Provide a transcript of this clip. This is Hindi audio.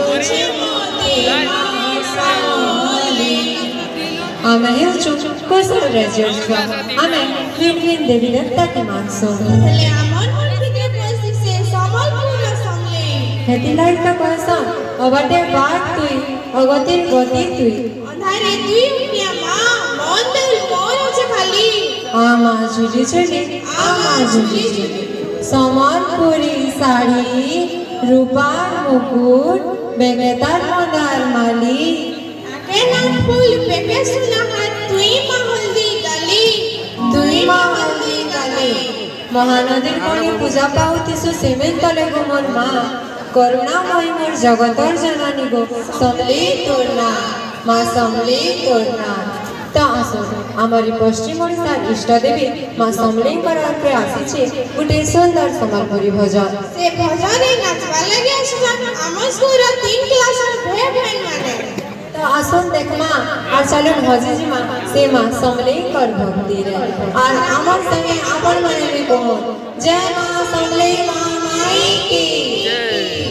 सोचे मोते सामोले आमे हेउछु कोसर रेजर छुआ आमे भिन भिन देवी देवता के मानसो हेले आमन मन भितरे पसी से समलपुर समले हेती लाइक का कहसा अबटे बात तुई अगतिर गति तुई अंधारे तुई उनिया मां मंदल मोर छे खाली आमा झुली झुली आमा झुली झुली समलपुरी साड़ी रूपार मुकुट बेगेदार मंदार माली आके नाम फूल पेके सुना हाथ तुई मां हल्दी गाली महानदीर कोणी पूजा पावतीसु सेमेन तले गो मोर मां करुणामयी मोर जगतर जननी गो समली तोरना मां समली तोरना ता आसो आमरी पश्चिम ओडिशार इष्ट देवी मां समली करके आसीछे गुटे सुंदर समलपुरी भजन से भजन ए नाचवा लागि आसला आम स्कूल 3 क्लास भे भेन माने तो आसन देखमा और चलन भजी मां से मां समली कर भक्ति रे और आमर संगे आपन मने भी कहो जय मां समली मां माई की जय।